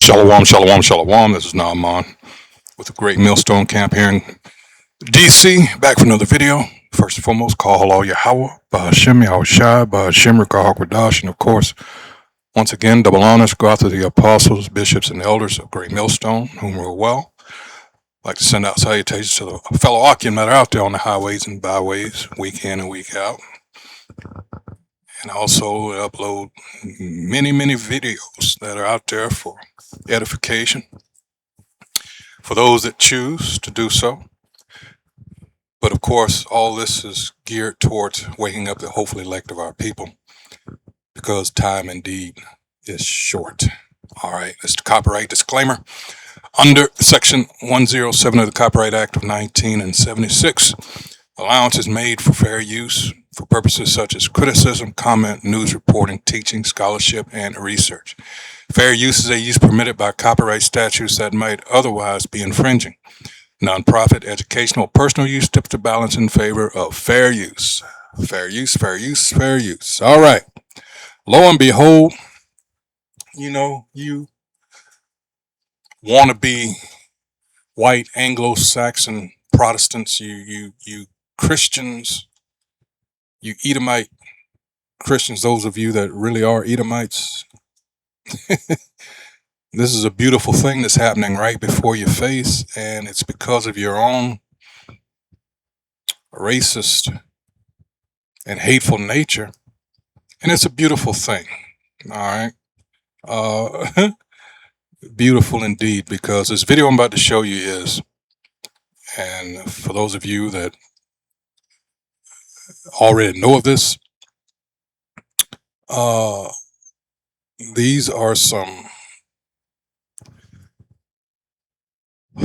Shalom, shalom, shalom. This is Naaman with the Great Millstone Camp here in DC. Back for another video. First and foremost, call hello Yahweh, Bahashim, Yahushai, Bahashim, Rikahakwadash, and of course, once again, double honors go out to the apostles, bishops, and elders of Great Millstone, whom rule well. I'd like to send out salutations to the fellow Akim that are out there on the highways and byways, week in and week out. And also upload many videos that are out there for edification for those that choose to do so. But of course, all this is geared towards waking up the hopeful elect of our people, because time indeed is short. All right, that's the copyright disclaimer. Under Section 107 of the Copyright Act of 1976, allowance is made for fair use for purposes such as criticism, comment, news reporting, teaching, scholarship, and research. Fair use is a use permitted by copyright statutes that might otherwise be infringing. Nonprofit, educational, or personal use tips the balance in favor of fair use. Fair use, fair use, fair use. All right. Lo and behold, you want to be white Anglo-Saxon Protestants, you Christians, you Edomite Christians, those of you that really are Edomites. This is a beautiful thing that's happening right before your face, and it's because of your own racist and hateful nature, and it's a beautiful thing. All right. Beautiful indeed, because this video I'm about to show you is, and for those of you that already know of this, these are some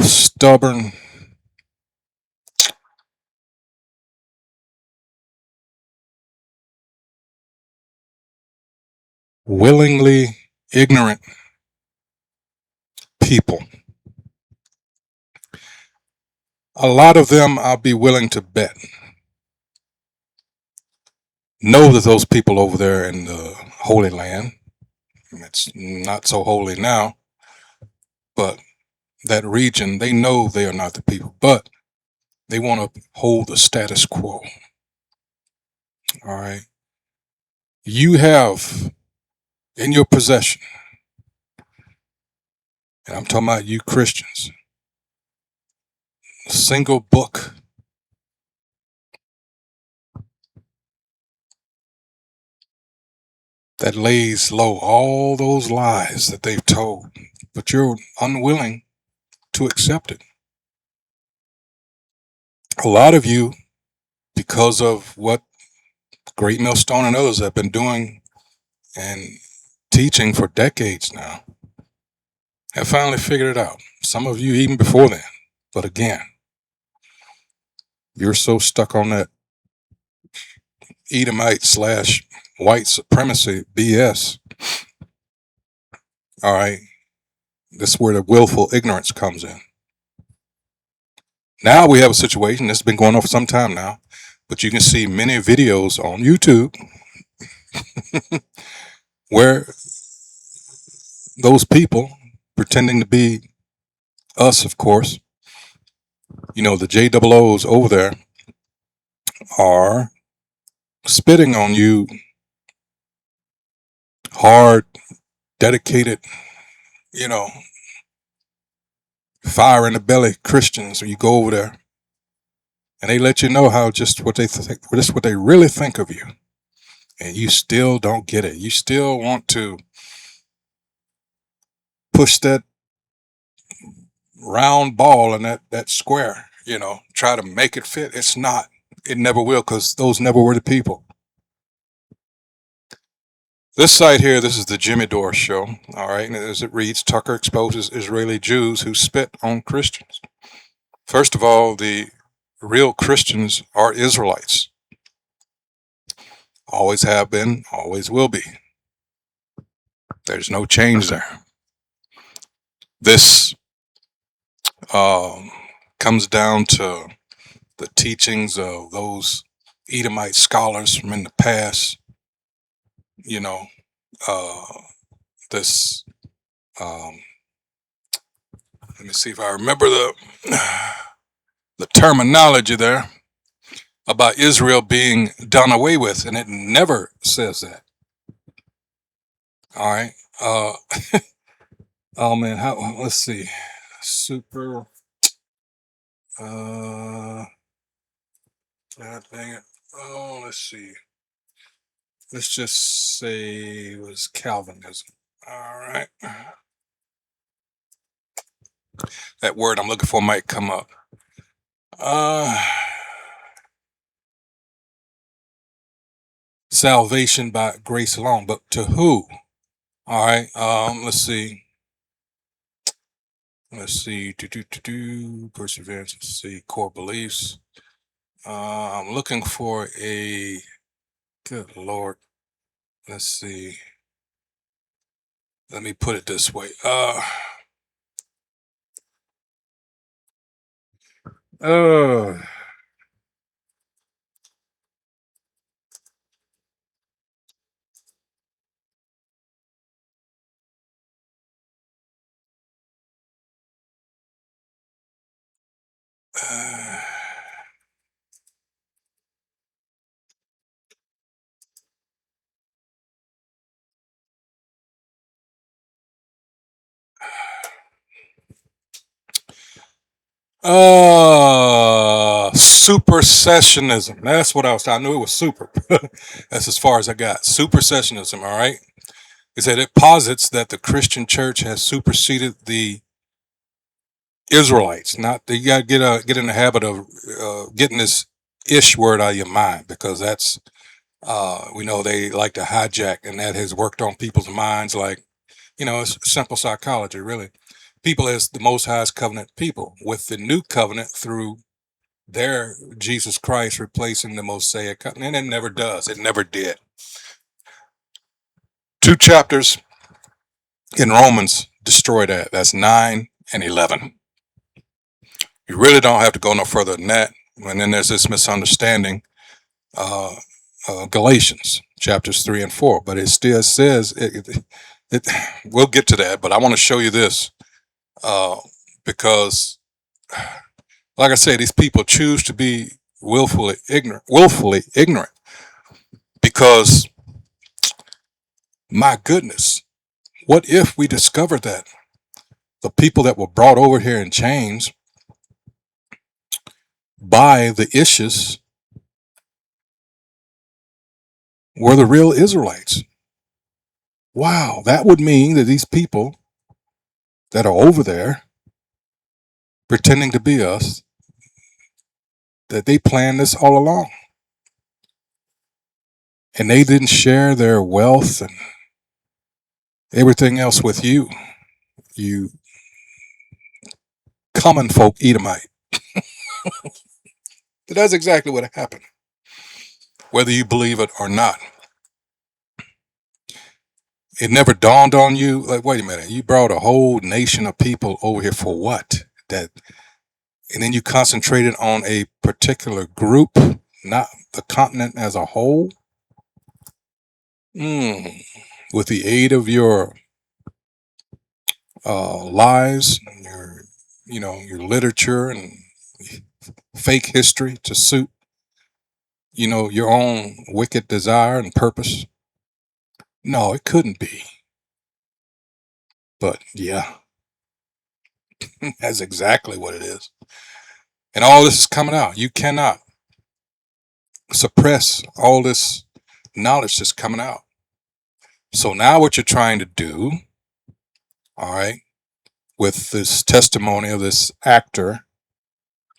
stubborn, willingly ignorant people. A lot of them, I'll be willing to bet, know that those people over there in the Holy Land, it's not so holy now, but that region, they know they are not the people, but they want to hold the status quo. All right. You have in your possession, and I'm talking about you Christians, a single book that lays low all those lies that they've told, but you're unwilling to accept it. A lot of you, because of what Great Millstone and others have been doing and teaching for decades now, have finally figured it out. Some of you even before then. But again, you're so stuck on that Edomite / white supremacy BS. All right. This is where the willful ignorance comes in. Now we have a situation that's been going on for some time now, but you can see many videos on YouTube where those people pretending to be us, of course, the JOOs over there are spitting on you hard, dedicated, fire in the belly Christians. You go over there and they let you know how just what they really think of you, and you still don't get it. You still want to push that round ball in that square, try to make it fit. It's not. It never will, because those never were the people. This site here, this is the Jimmy Dore Show. All right, and as it reads, Tucker exposes Israeli Jews who spit on Christians. First of all, the real Christians are Israelites. Always have been, always will be. There's no change there. This comes down to the teachings of those Edomite scholars from in the past. This Let me see if I remember the terminology there about Israel being done away with, and it never says that. All right. Oh man, let's see. Super. God dang it. Oh, let's see. Let's just say it was Calvinism. All right. That word I'm looking for might come up. Salvation by grace alone, but to who? All right. Let's see. Perseverance. Let's see. Core beliefs. I'm looking for a. Good Lord. Let's see. Let me put it this way. Uh, uh, supersessionism. That's what I knew it was super. That's as far as I got. Supersessionism. All right. It said it posits that the Christian church has superseded the Israelites. Not you got to get in the habit of getting this ish word out of your mind, because that's we know they like to hijack, and that has worked on people's minds. Like, it's simple psychology, really. People as the Most High's covenant people, with the new covenant through their Jesus Christ replacing the Mosaic covenant, and it never does. It never did. 2 chapters in Romans destroy that. That's 9 and 11. You really don't have to go no further than that. And then there's this misunderstanding, Galatians chapters 3 and 4, but it still says it. We'll get to that, but I want to show you this because, like I say, these people choose to be willfully ignorant, because, my goodness, what if we discovered that the people that were brought over here in chains by the Ishes were the real Israelites? Wow, that would mean that these people that are over there pretending to be us, that they planned this all along. And they didn't share their wealth and everything else with you common folk Edomite. That's exactly what happened, whether you believe it or not. It never dawned on you, like, wait a minute, you brought a whole nation of people over here for what? And then you concentrated on a particular group, not the continent as a whole. With the aid of your lies, and your literature and fake history to suit, your own wicked desire and purpose. No, it couldn't be. But yeah, that's exactly what it is. And all this is coming out. You cannot suppress all this knowledge that's coming out. So now what you're trying to do, all right, with this testimony of this actor,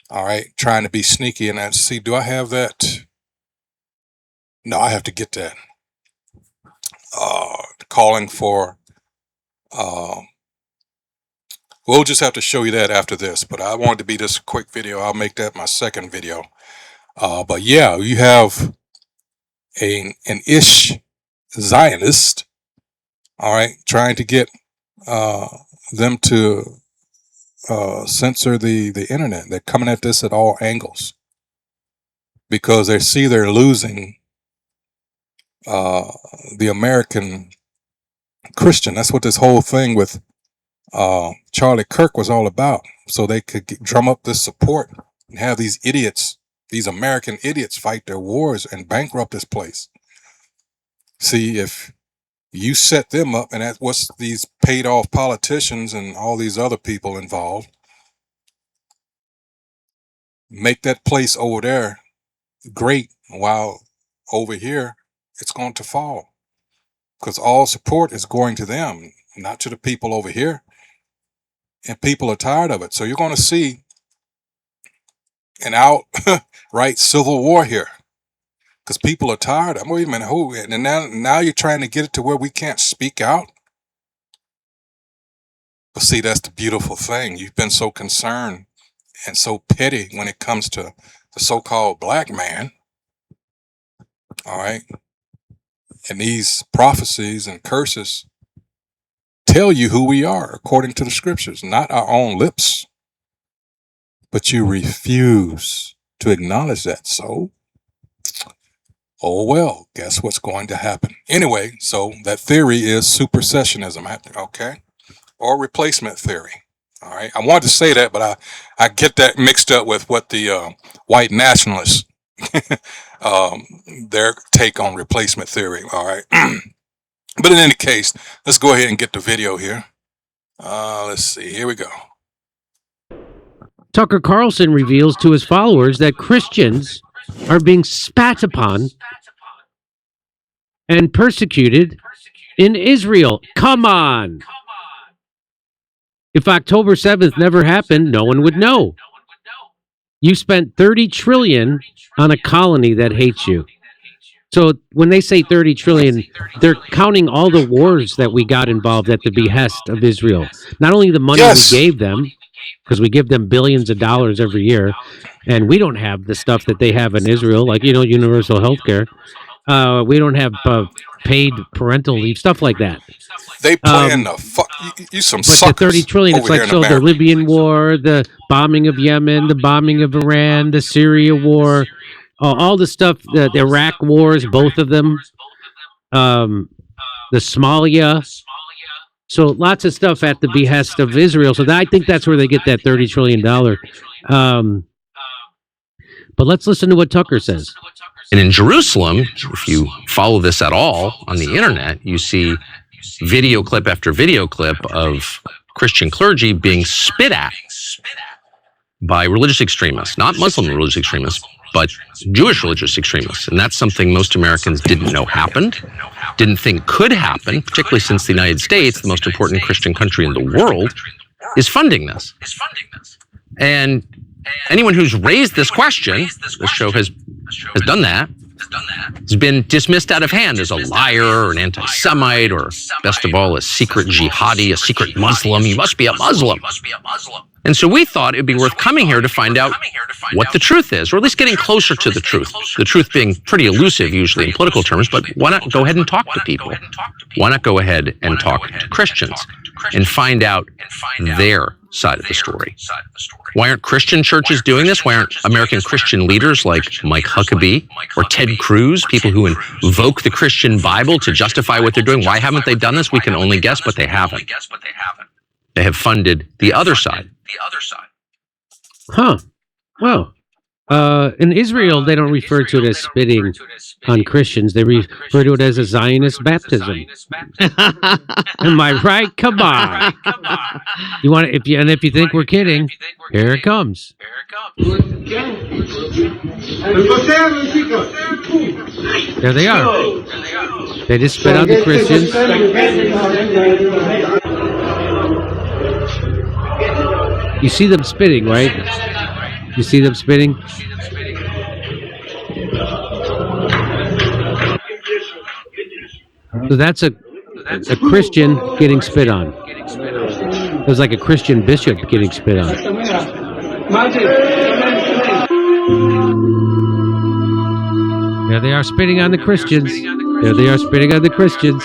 all right, trying to be sneaky and that, see, do I have that? No, I have to get that. Calling for, we'll just have to show you that after this, but I wanted to be this quick video. I'll make that my second video. But yeah, you have an ish Zionist, all right, trying to get them to censor the internet. They're coming at this at all angles because they see they're losing the American Christian. That's what this whole thing with Charlie Kirk was all about, so they could drum up this support and have these idiots, these American idiots, fight their wars and bankrupt this place. See, if you set them up, and that's what's these paid off politicians and all these other people involved, make that place over there great, while over here it's going to fall, because all support is going to them, not to the people over here. And people are tired of it. So you're going to see an outright civil war here, because people are tired. Wait a minute, who? And now you're trying to get it to where we can't speak out. But see, that's the beautiful thing. You've been so concerned and so petty when it comes to the so-called black man. All right. And these prophecies and curses tell you who we are according to the scriptures, not our own lips. But you refuse to acknowledge that. So, oh well, guess what's going to happen? Anyway, so that theory is supersessionism, okay? Or replacement theory. All right. I wanted to say that, but I get that mixed up with what the white nationalists, their take on replacement theory. All right. But in any case, let's go ahead and get the video here. Let's see. Here we go. Tucker Carlson reveals to his followers that Christians are being spat upon and persecuted in Israel. Come on. If October 7th never happened, no one would know. You spent $30 trillion on a colony that hates you. So when they say 30 trillion, they're counting all the wars that we got involved at the behest of Israel. Not only the money we gave them, because we give them billions of dollars every year, and we don't have the stuff that they have in Israel, like, universal health care. We don't have paid parental leave, stuff like that. They plan the fuck you some but suckers. The 30 trillion, it's like, so the Libyan war, the bombing of Yemen, the bombing of Iran, the Syria war, all the stuff, the Iraq wars, both of them, the Somalia. So lots of stuff at the behest of Israel. So I think that's where they get that $30 trillion. But let's listen to what Tucker says. And in Jerusalem, if you follow this at all on the internet, you see video clip after video clip of Christian clergy being spit at by religious extremists, not Muslim religious extremists, but Jewish religious extremists. And that's something most Americans didn't know happened, didn't think could happen, particularly since the United States, the most important Christian country in the world, is funding this. And anyone who's raised this question, this show has done that, has been dismissed out of hand as a liar or an anti-Semite, or best of all, a secret jihadi, a secret Muslim. You must be a Muslim. And so we thought it'd be worth coming here to find out what the truth is, or at least getting closer to the truth being pretty elusive usually in political terms, but why not go ahead and talk to people? Why not go ahead and talk to Christians and find out their side of the story? Why aren't Christian churches doing this? Why aren't American Christian leaders like Mike Huckabee or Ted Cruz, people who invoke the Christian Bible to justify what they're doing, why haven't they done this? We can only guess, but they haven't. They have funded the other side. Huh. Well, in Israel, they don't refer to it as spitting on Christians. They refer to it as a Zionist baptism. Am I right? Come on. You want to, if you think we're kidding, here it comes. There they are. They just spit on the Christians. You see them spitting, right? You see them spitting? So that's a Christian getting spit on. It was like a Christian bishop getting spit on. There they are spitting on the Christians. There they are spitting on the Christians.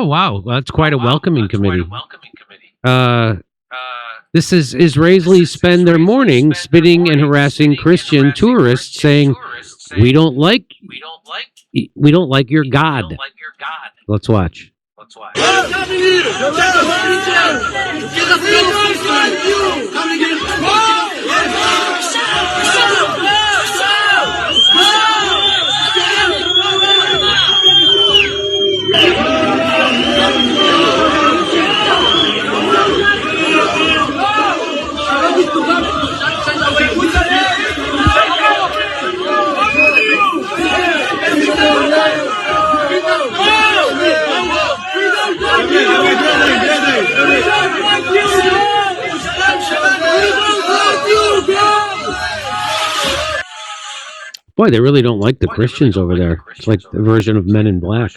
Oh, wow. Well, that's quite a welcoming committee. This is Israelis spend their morning spitting and harassing Christian tourists, saying, "We don't like your God." Let's watch. Boy, they really don't like the Christians over there. It's like the version of Men in Black.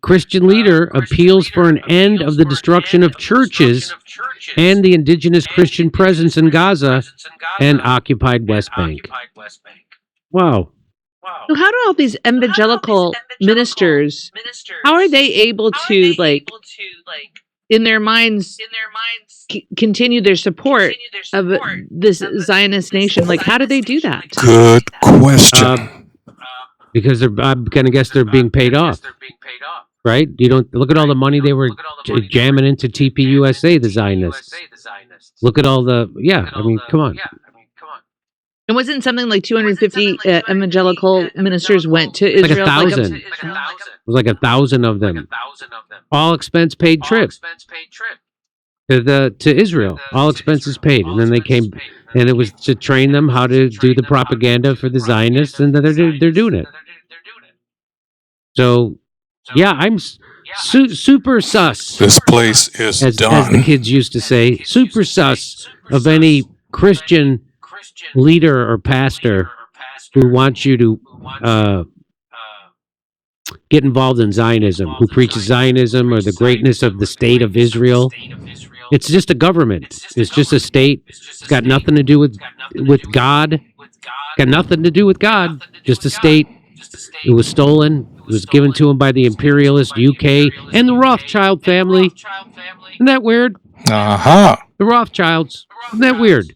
Christian leader appeals for an end of the destruction of churches and the indigenous Christian presence in Gaza and occupied West Bank. Wow. So how do all these evangelical ministers, how are they able to, like, in their minds, continue their support of this Zionist nation? Like, how do they do that? Good question. Because I'm gonna guess they're being paid off, right? You don't look at all the money they were jamming into TPUSA, the Zionists. Look at all the I mean, come on. And wasn't something like 250 evangelical ministers went to Israel? Like 1,000. It was like 1,000 of them. All expense paid trip to Israel. All expenses paid, and then they came, and it was to train them how to do the propaganda for the Zionists, and they're doing it. So, yeah, I'm super sus. This place is done. As the kids used to say, super sus of any Christian leader or pastor who wants you to get involved in Zionism, who preaches Zionism or the greatness of the state of Israel. It's just a government. It's just a state. It's got nothing to do with God. Got nothing to do with God. Just a state. It was stolen. It was given to him by the imperialist UK and the Rothschild family. Isn't that weird? Uh-huh. The Rothschilds. Isn't that weird?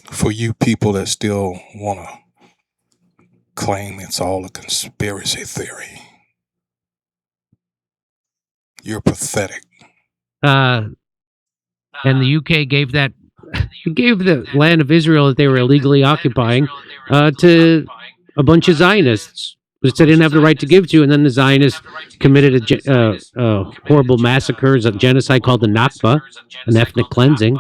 For you people that still want to claim it's all a conspiracy theory, you're pathetic. And the UK gave the land of Israel that they were illegally occupying to a bunch of Zionists, which they didn't have the right to give to, and then the Zionists committed a horrible massacres, a genocide called the Nakba, an ethnic cleansing.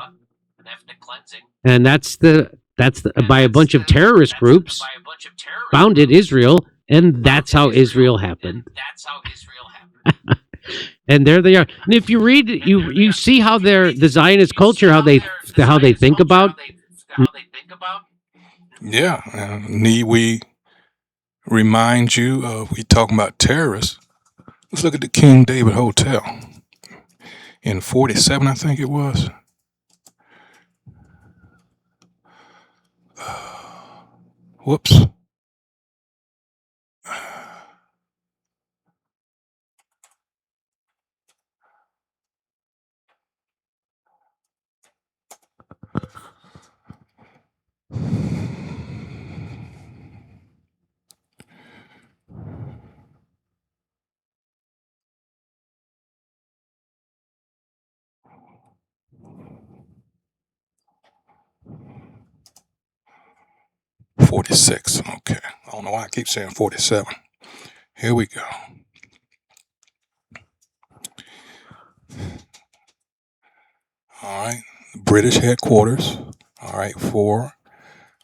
And that's by a bunch of terrorist groups founded Israel, and that's how Israel happened. And there they are. And if you read, you see how the Zionist culture, how they think about. Yeah, need we remind you of, we talking about terrorists? Let's look at the King David Hotel in 47, I think it was. Whoops. $46. Okay. I don't know why I keep saying 47. Here we go. All right. British headquarters. All right. For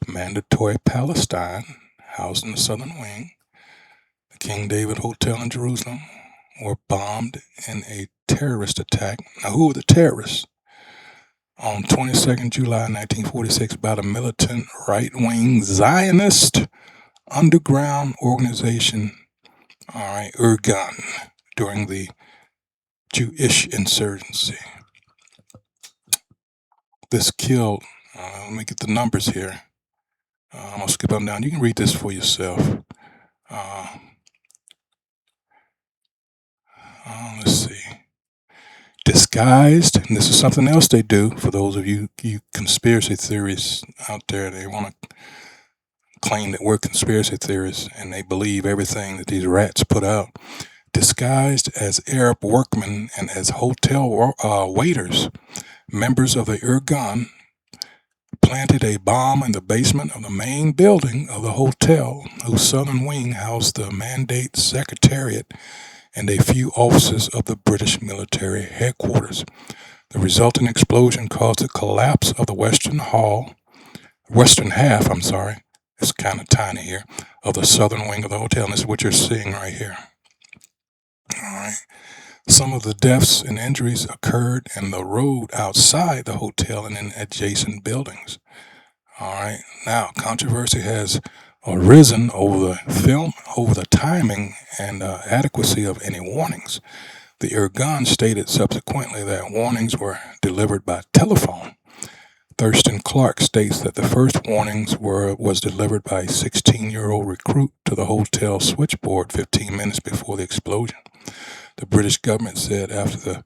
Mandatory Palestine, housed in the southern wing. The King David Hotel in Jerusalem were bombed in a terrorist attack. Now, who were the terrorists? On 22nd July 1946 by the militant right-wing Zionist underground organization, all right, Irgun, during the Jewish insurgency. This killed, let me get the numbers here. I'm going to skip them down. You can read this for yourself. Let's see. Disguised, and this is something else they do for those of you conspiracy theorists out there. They want to claim that we're conspiracy theorists and they believe everything that these rats put out. Disguised as Arab workmen and as hotel waiters, members of the Irgun planted a bomb in the basement of the main building of the hotel, whose southern wing housed the Mandate Secretariat and a few offices of the British military headquarters. The resulting explosion caused the collapse of the western half, it's kind of tiny here, of the southern wing of the hotel. And this is what you're seeing right here. All right. Some of the deaths and injuries occurred in the road outside the hotel and in adjacent buildings. All right. Now, controversy has arisen over the timing and adequacy of any warnings. The Irgun stated subsequently that warnings were delivered by telephone. Thurston Clark states that the first warnings was delivered by a 16-year-old recruit to the hotel switchboard 15 minutes before the explosion. The British government said after the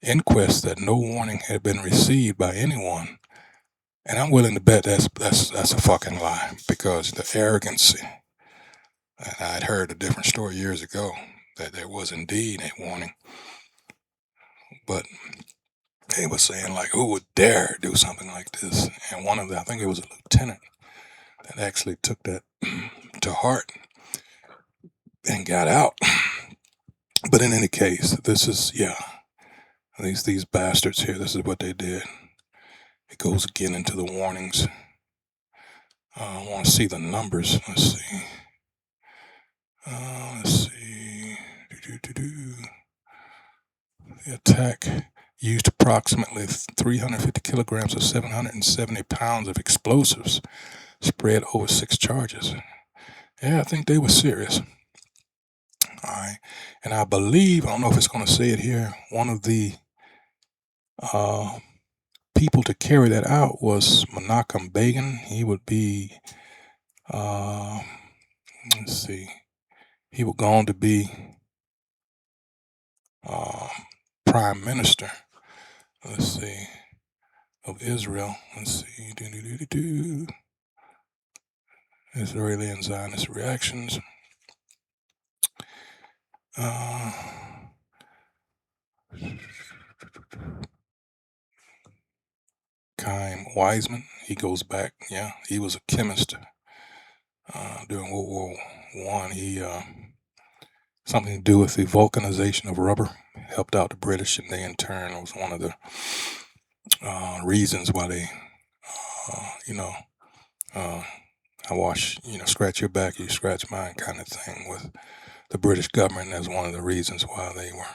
inquest that no warning had been received by anyone. And I'm willing to bet that's a fucking lie, because the arrogancy. And I'd heard a different story years ago that there was indeed a warning, but they were saying, like, who would dare do something like this? And one of them, I think it was a lieutenant, that actually took that to heart and got out. But in any case, this is, these bastards here, this is what they did. It goes again into the warnings. I want to see the numbers. Let's see. The attack used approximately 350 kilograms or 770 pounds of explosives spread over 6 charges. Yeah, I think they were serious. All right. And I believe, I don't know if it's going to say it here, one of the people to carry that out was Menachem Begin. He would be, he would go on to be prime minister, of Israel. Israeli and Zionist reactions. Chaim Weizmann, he goes back, he was a chemist during World War I. He something to do with the vulcanization of rubber, helped out the British, and they in turn was one of the reasons why they, I wash, scratch your back, you scratch mine kind of thing with the British government. As one of the reasons why they were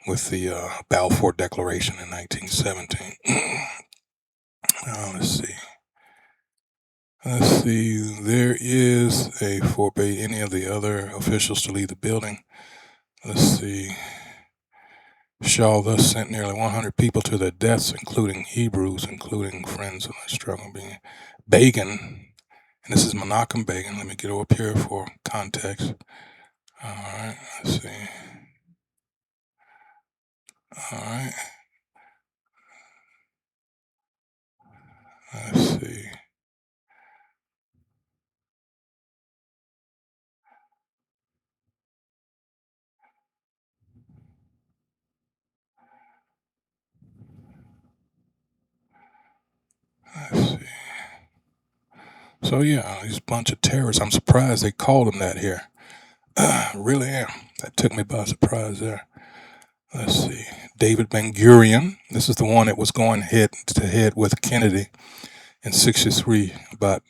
with the Balfour Declaration in 1917. Let's see. There is a forbade any of the other officials to leave the building. Let's see. Shaw thus sent nearly 100 people to their deaths, including Hebrews, including friends of the struggle. Begin, and this is Menachem Begin. Let me get up here for context. All right, let's see. All right. Let's see. Let's see. So these bunch of terrorists. I'm surprised they called them that here. Really am. That took me by surprise there. Let's see. David Ben-Gurion. This is the one that was going head to head with Kennedy in '63, about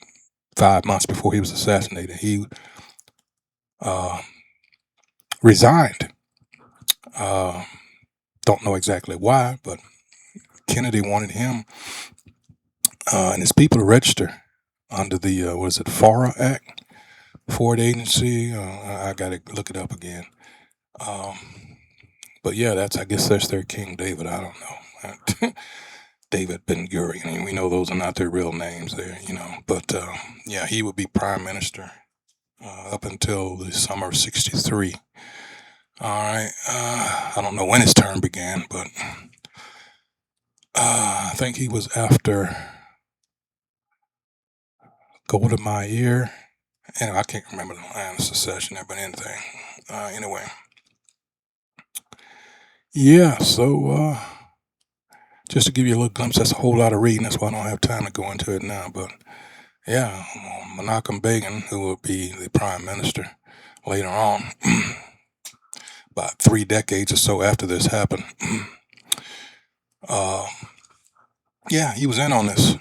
5 months before he was assassinated. He resigned. Don't know exactly why, but Kennedy wanted him and his people to register under the, FARA Act, Ford Agency. I got to look it up again. But I guess that's their King David. I don't know. David Ben-Gurion. We know those are not their real names there, but he would be prime minister up until the summer of '63. All right. I don't know when his term began, but I think he was after Golda Meir. I can't remember the land of secession there, but anything. Anyway. Yeah, so just to give you a little glimpse, that's a whole lot of reading. That's why I don't have time to go into it now. But yeah, Menachem Begin, who will be the prime minister later on, about 3 decades or so after this happened, yeah, he was in on this.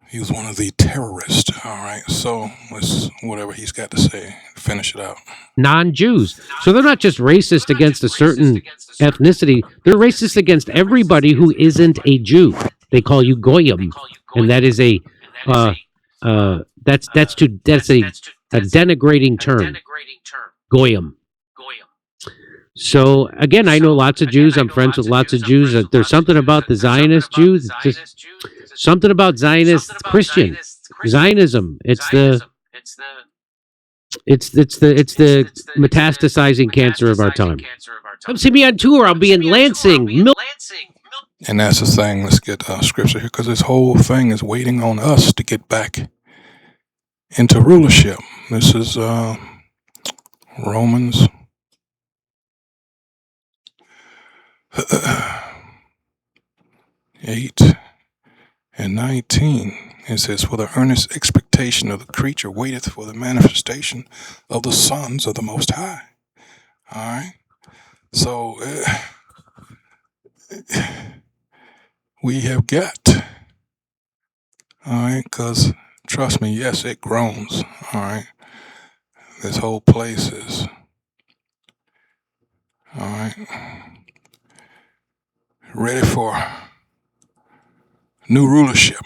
He was one of the terrorists. All right, so let's, whatever he's got to say, finish it out. Non-Jews. So they're not just racist against a certain ethnicity. They're racist against everybody who isn't a Jew. They call you goyim, and that is a that's a denigrating term. Goyim. So again, I know lots of Jews. I'm friends with lots of Jews. There's something about the Zionist Jews. It's just something about Zionist Christian Zionism. It's the metastasizing cancer of our time. Come see me on tour. I'll be in Lansing. And that's the thing. Let's get scripture here, because this whole thing is waiting on us to get back into rulership. This is Romans 8:19. It says, "For the earnest expectation of the creature waiteth for the manifestation of the sons of the Most High." All right. So we have got, all right, because trust me, yes, it groans. All right. This whole place is, all right, ready for new rulership.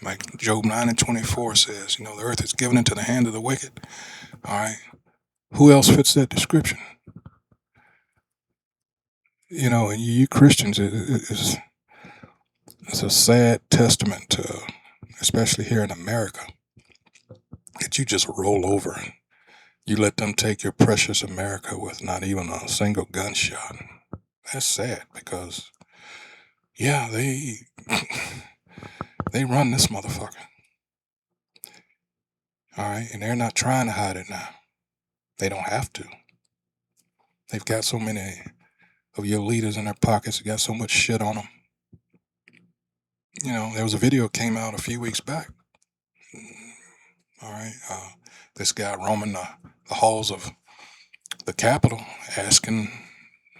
Like Job 9:24 says, the earth is given into the hand of the wicked. All right. Who else fits that description? And you Christians, it's a sad testament to, especially here in America, that you just roll over. You let them take your precious America with not even a single gunshot. That's sad because, yeah, they run this motherfucker. All right, and they're not trying to hide it now. They don't have to. They've got so many of your leaders in their pockets. They got so much shit on them. There was a video came out a few weeks back. All right, this guy roaming the halls of the Capitol asking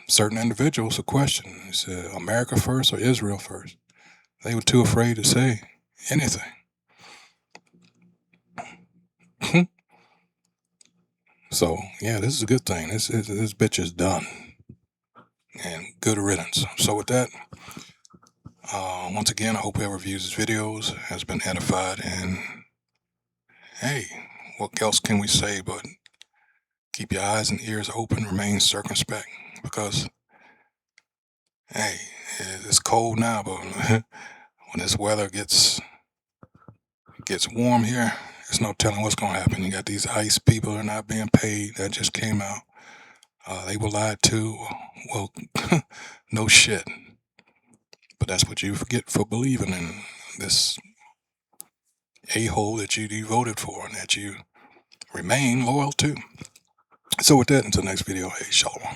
certain individuals a question. He said, America first or Israel first? They were too afraid to say anything. So, yeah, this is a good thing. This bitch is done. And good riddance. So with that, once again, I hope whoever views these videos has been edified. And, hey, what else can we say but keep your eyes and ears open, remain circumspect. Because, hey, it's cold now, but when this weather gets warm here, there's no telling what's going to happen. You got these ICE people that are not being paid. That just came out. They were lied to. Well, no shit. But that's what you forget for believing in this a-hole that you voted for and that you remain loyal to. So with that, until next video, hey, shalom.